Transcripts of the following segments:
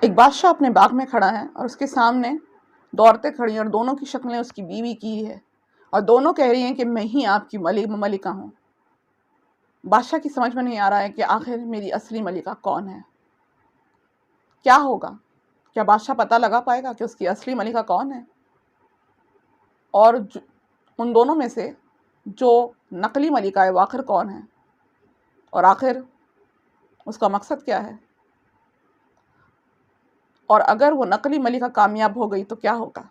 एक बादशाह अपने बाग में खड़ा है और उसके सामने दो औरतें खड़ी हैं और दोनों की शक्लें उसकी बीवी की है और दोनों कह रही हैं कि मैं ही आपकी मलिका हूँ। बादशाह की समझ में नहीं आ रहा है कि आखिर मेरी असली मलिका कौन है। क्या होगा? क्या बादशाह पता लगा पाएगा कि उसकी असली मलिका कौन है? और उन दोनों में से जो नकली मलिका है वो आखिर कौन है? और आखिर उसका मकसद क्या है? और अगर वो नकली मलिका कामयाब हो गई तो क्या होगा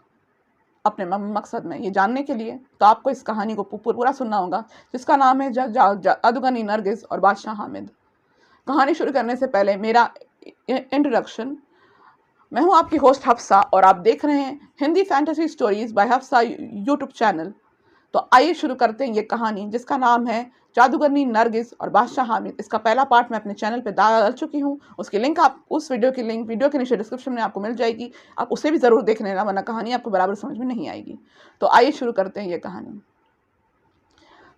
अपने मकसद में? ये जानने के लिए तो आपको इस कहानी को पूरा सुनना होगा, जिसका नाम है जादूगरनी नरगिस और बादशाह हामिद। कहानी शुरू करने से पहले मेरा इंट्रोडक्शन। मैं हूं आपकी होस्ट हफ्सा और आप देख रहे हैं Hindi fantasy stories bye Hafsa YouTube channel. तो आइए शुरू करते हैं ये कहानी, जिसका नाम है जादूगरनी नरगिस और बादशाह हामिद। इसका पहला पार्ट मैं अपने चैनल पे डाल चुकी हूँ। उसकी लिंक आप उस वीडियो की लिंक वीडियो के नीचे डिस्क्रिप्शन में आपको मिल जाएगी। आप उसे भी ज़रूर देख लेना, वरना कहानी आपको बराबर समझ में नहीं आएगी। तो आइए शुरू करते हैं ये कहानी।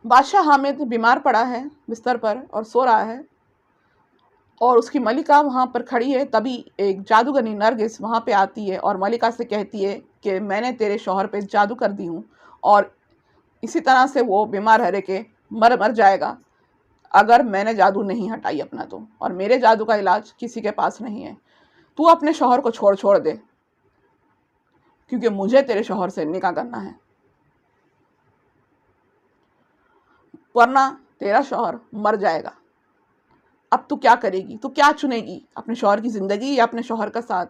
बादशाह हामिद बीमार पड़ा है बिस्तर पर और सो रहा है और उसकी मलिका वहाँ पर खड़ी है। तभी एक जादूगरनी नरगिस वहाँ पे आती है और मलिका से कहती है कि मैंने तेरे शौहर पे जादू कर दी हूँ और इसी तरह से वो बीमार रह के मर जाएगा अगर मैंने जादू नहीं हटाई अपना तो, और मेरे जादू का इलाज किसी के पास नहीं है। तू अपने शौहर को छोड़ दे, क्योंकि मुझे तेरे शौहर से निकाह करना है, वरना तेरा शौहर मर जाएगा। अब तू क्या करेगी? तू क्या चुनेगी, अपने शौहर की ज़िंदगी या अपने शौहर का साथ?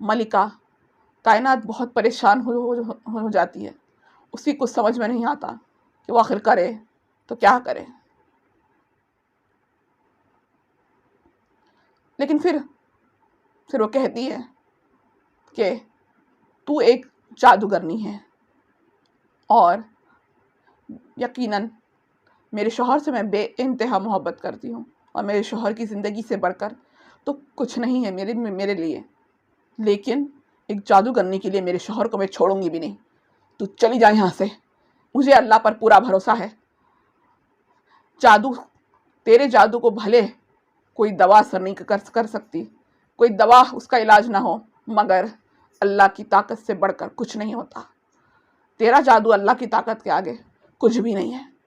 मलिका कायनात बहुत परेशान हो जाती है। उसी कुछ समझ में नहीं आता कि वो आखिर करे तो क्या करे। लेकिन फिर वो कहती है कि तू एक जादूगरनी है और यकीनन मेरे शौहर से मैं बेइंतहा मोहब्बत करती हूँ और मेरे शौहर की ज़िंदगी से बढ़कर तो कुछ नहीं है मेरे लिए। लेकिन एक जादूगरनी के लिए मेरे शौहर को मैं छोड़ूंगी भी नहीं। तू चली जा यहाँ से, मुझे अल्लाह पर पूरा भरोसा है। तेरे जादू को भले कोई दवा असर नहीं कर सकती, कोई दवा उसका इलाज ना हो, मगर अल्लाह की ताकत से बढ़कर कुछ नहीं होता। तेरा जादू अल्लाह की ताकत के आगे कुछ भी नहीं है।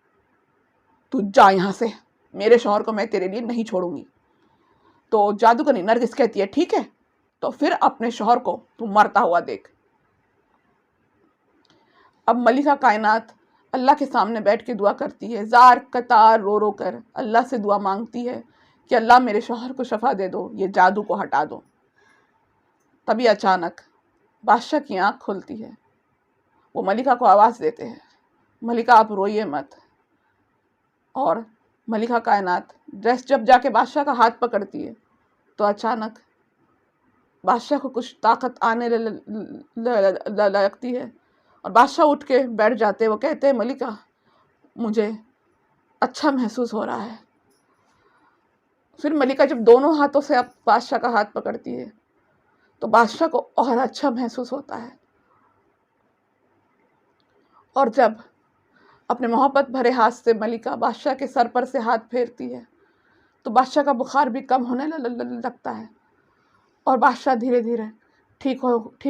तू जा यहाँ से, मेरे शौहर को मैं तेरे लिए नहीं छोड़ूंगी। तो जादूगरनी नरगिस कहती है ठीक है, तो फिर अपने शौहर को तू मरता हुआ देख। अब मलिका कायनात अल्लाह के सामने बैठ के दुआ करती है, जार कतार रो कर अल्लाह से दुआ मांगती है कि अल्लाह मेरे शौहर को शफा दे दो, ये जादू को हटा दो। तभी अचानक बादशाह की आँख खुलती है। वो मलिका को आवाज़ देते हैं, मलिका आप रोइए मत। और मलिका कायनात जब जाके बादशाह का हाथ पकड़ती है तो अचानक बादशाह को कुछ ताकत आने लगती है और बादशाह उठ के बैठ जाते हैं। वो कहते हैं मलिका मुझे अच्छा महसूस हो रहा है। फिर मलिका जब दोनों हाथों से अब बादशाह का हाथ पकड़ती है तो बादशाह को और अच्छा महसूस होता है। और जब अपने मोहब्बत भरे हाथ से मलिका बादशाह के सर पर से हाथ फेरती है तो बादशाह का बुखार भी कम होने लगता है और बादशाह धीरे धीरे ठीक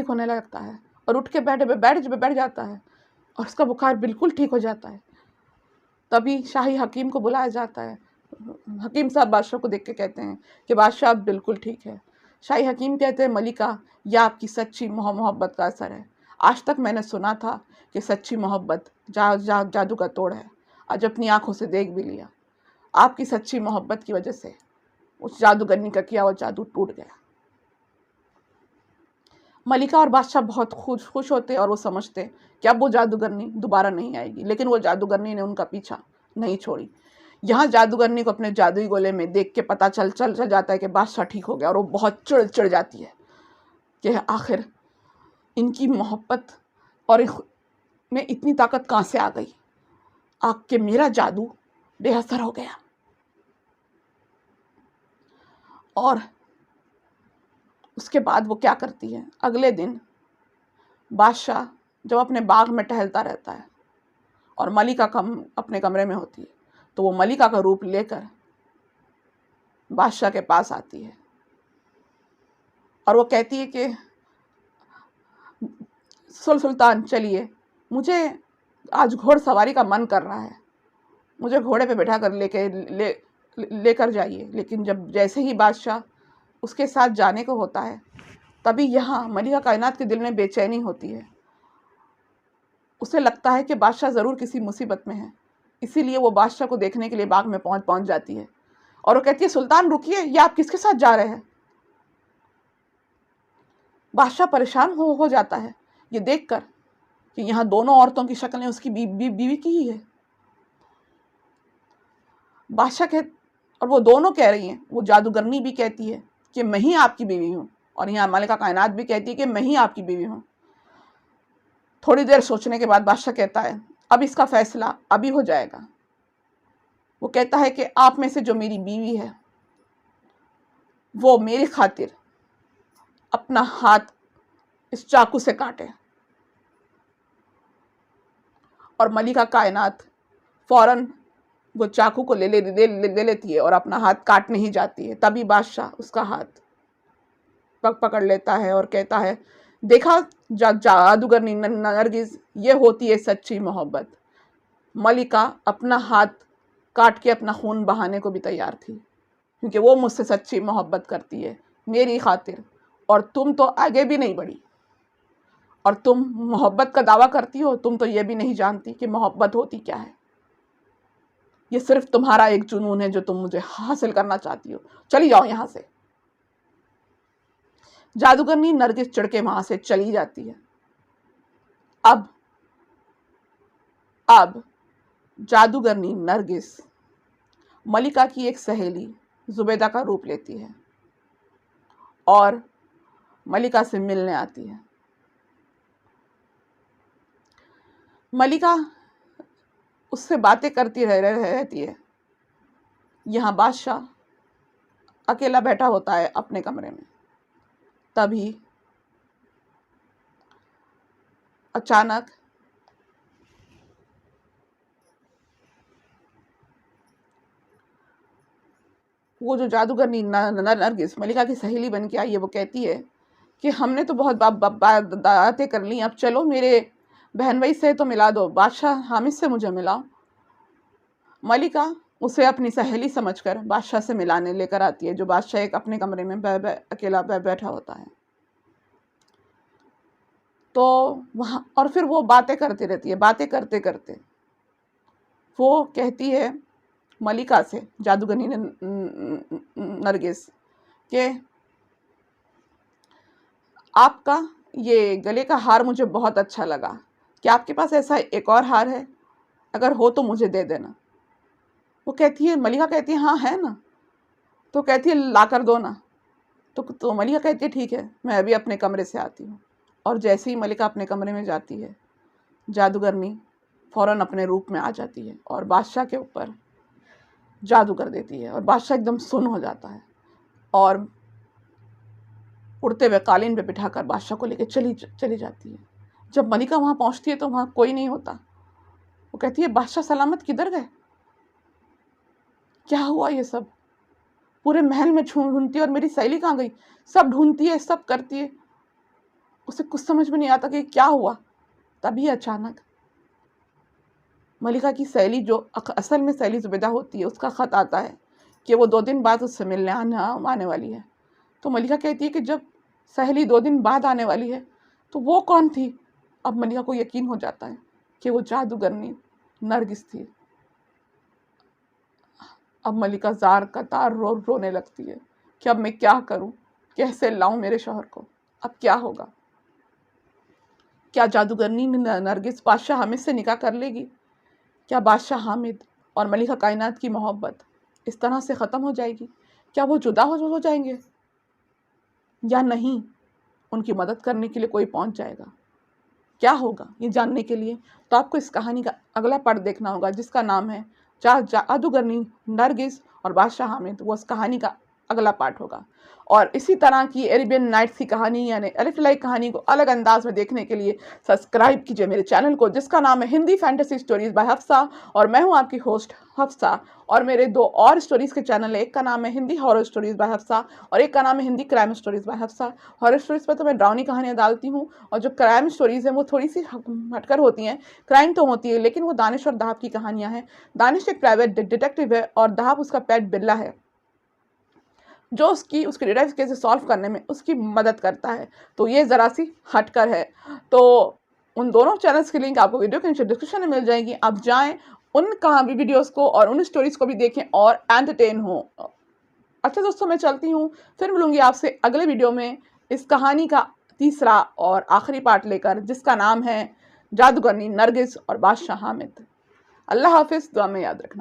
होने लगता है और उठ के बैठ जाता है और उसका बुखार बिल्कुल ठीक हो जाता है। तभी शाही हकीम को बुलाया जाता है। हकीम साहब बादशाह को देख के कहते हैं कि बादशाह अब बिल्कुल ठीक है। शाही हकीम कहते हैं मलिका यह आपकी सच्ची मोहब्बत का असर है। आज तक मैंने सुना था कि सच्ची मोहब्बत जादू का तोड़ है, आज अपनी आंखों से देख भी लिया। आपकी सच्ची मोहब्बत की वजह से उस जादूगरनी का किया हुआ जादू टूट गया। मलिका और बादशाह बहुत खुश होते और वो समझते कि अब वो जादूगरनी दोबारा नहीं आएगी। लेकिन वो जादूगरनी ने उनका पीछा नहीं छोड़ी। यहाँ जादूगरनी को अपने जादुई गोले में देख के पता चल जाता है कि बादशाह ठीक हो गया और वो बहुत चिढ़ जाती है कि आखिर इनकी मोहब्बत और में इतनी ताकत कहाँ से आ गई, आके मेरा जादू बेअसर हो गया। और उसके बाद वो क्या करती है, अगले दिन बादशाह जब अपने बाग में टहलता रहता है और मलिका अपने कमरे में होती है तो वो मलिका का रूप लेकर बादशाह के पास आती है और वो कहती है कि सुल्तान चलिए, मुझे आज घोड़सवारी का मन कर रहा है, मुझे घोड़े पे बैठा कर लेकर जाइए। लेकिन जैसे ही बादशाह उसके साथ जाने को होता है, तभी यहाँ मलिका कायनात के दिल में बेचैनी होती है। उसे लगता है कि बादशाह ज़रूर किसी मुसीबत में है, इसीलिए वो बादशाह को देखने के लिए बाग में पहुँच जाती है। और वो कहती है, सुल्तान रुकिए, ये आप किसके साथ जा रहे हैं? बादशाह परेशान हो जाता है ये देखकर कि यहाँ दोनों औरतों की शक्लें उसकी बीवी की ही है। बादशाह और वो दोनों कह रही हैं, वो जादूगरनी भी कहती है कि मैं ही आपकी बीवी हूँ, और यहाँ मलिका कायनात भी कहती है कि मैं ही आपकी बीवी हूँ। थोड़ी देर सोचने के बाद बादशाह कहता है, अब इसका फैसला अभी हो जाएगा। वो कहता है कि आप में से जो मेरी बीवी है, वो मेरी खातिर अपना हाथ इस चाकू से काटे। और मलिका कायनात फौरन वो चाकू को ले लेती है और अपना हाथ काटने ही जाती है। तभी बादशाह उसका हाथ पकड़ लेता है और कहता है, देखा जादूगरनी नरगिस, ये होती है सच्ची मोहब्बत। मलिका अपना हाथ काट के अपना खून बहाने को भी तैयार थी, क्योंकि वो मुझसे सच्ची मोहब्बत करती है मेरी खातिर, और तुम तो आगे भी नहीं बढ़ी, और तुम मोहब्बत का दावा करती हो, तुम तो ये भी नहीं जानती कि मोहब्बत होती क्या है। ये सिर्फ तुम्हारा एक जुनून है जो तुम मुझे हासिल करना चाहती हो, चली जाओ यहाँ से। जादूगरनी नरगिस चिढ़ के वहां से चली जाती है। अब जादूगरनी नरगिस मलिका की एक सहेली जुबैदा का रूप लेती है और मलिका से मिलने आती है। मलिका उससे बातें करती रहती है। यहाँ बादशाह अकेला बैठा होता है अपने कमरे में। तभी अचानक वो जो जादूगरनी नरगिस मलिका की सहेली बन के आई है, वो कहती है कि हमने तो बहुत बातें कर ली, अब चलो मेरे बहन भाई से तो मिला दो, बादशाह हामिद से मुझे मिलाओ। मलिका उसे अपनी सहेली समझकर बादशाह से मिलाने लेकर आती है, जो बादशाह एक अपने कमरे में अकेला बैठा होता है। तो वहाँ और फिर वो बातें करती रहती है। बातें करते करते वो कहती है मलिका से, जादूगरनी नरगिस, कि आपका ये गले का हार मुझे बहुत अच्छा लगा, क्या आपके पास ऐसा एक और हार है? अगर हो तो मुझे दे देना। वो कहती है, मलिका कहती है, हाँ है ना। तो कहती है, ला कर दो ना। तो मलिका कहती है, ठीक है, मैं अभी अपने कमरे से आती हूँ। और जैसे ही मलिका अपने कमरे में जाती है, जादूगरनी फौरन अपने रूप में आ जाती है और बादशाह के ऊपर जादू कर देती है, और बादशाह एकदम सुन्न हो जाता है और उड़ते हुए कालीन पे बिठाकर बादशाह को लेकर चली जाती है। जब मलिका वहाँ पहुँचती है तो वहाँ कोई नहीं होता। वो कहती है, बादशाह सलामत किधर गए? क्या हुआ ये सब? पूरे महल में ढूंढती है, और मेरी सहेली कहाँ गई? सब ढूंढती है, सब करती है, उसे कुछ समझ में नहीं आता कि क्या हुआ। तभी अचानक मलिका की सहेली, जो असल में सहेली जुबैदा होती है, उसका ख़त आता है कि वो 2 दिन बाद उससे मिलने आने वाली है। तो मलिका कहती है कि जब सहेली 2 दिन बाद आने वाली है तो वो कौन थी? अब मलिका को यकीन हो जाता है कि वो जादूगरनी नरगिस थी। अब मलिका जार कतार रोने लगती है कि अब मैं क्या करूं, कैसे लाऊं मेरे शौहर को, अब क्या होगा? क्या जादूगरनी नरगिस बादशाह हामिद से निकाह कर लेगी? क्या बादशाह हामिद और मलिका कायनात की मोहब्बत इस तरह से ख़त्म हो जाएगी? क्या वो जुदा हो जाएंगे या नहीं? उनकी मदद करने के लिए कोई पहुंच जाएगा? क्या होगा, ये जानने के लिए तो आपको इस कहानी का अगला पार्ट देखना होगा, जिसका नाम है जादूगरनी नरगिस और बादशाह हामिद। वो उस कहानी का अगला पार्ट होगा। और इसी तरह की अरेबियन नाइट्स की कहानी यानी अलिफ लाइक कहानी को अलग अंदाज में देखने के लिए सब्सक्राइब कीजिए मेरे चैनल को, जिसका नाम है Hindi fantasy stories bye Hafsa, और मैं हूं आपकी होस्ट हफ्सा। और मेरे 2 और स्टोरीज के चैनल है, एक का नाम है Hindi horror stories bye Hafsa और एक का नाम है Hindi crime stories bye Hafsa. Horror stories पर तो मैं डरावनी कहानियां डालती हूँ, और जो क्राइम स्टोरीज हैं वो थोड़ी सी हटकर होती हैं। क्राइम तो होती है लेकिन वो दानिश और दहाब की कहानियां हैं। दानिश एक प्राइवेट डिटेक्टिव है और दहाब उसका पेट बिल्ला है, जो उसकी डिटेक्टिव केस सॉल्व करने में उसकी मदद करता है। तो ये ज़रा सी हटकर है। तो उन दोनों चैनल्स की लिंक आपको वीडियो के नीचे डिस्क्रिप्शन में मिल जाएगी। आप जाएं, उन कहानी वीडियोस को और उन स्टोरीज को भी देखें और एंटरटेन हो। अच्छा दोस्तों, मैं चलती हूँ, फिर मिलूंगी आपसे अगले वीडियो में इस कहानी का तीसरा और आखिरी पार्ट लेकर, जिसका नाम है जादूगरनी नरगिस और बादशाह हामिद। अल्लाह हाफिज़, दुआ में याद रखना।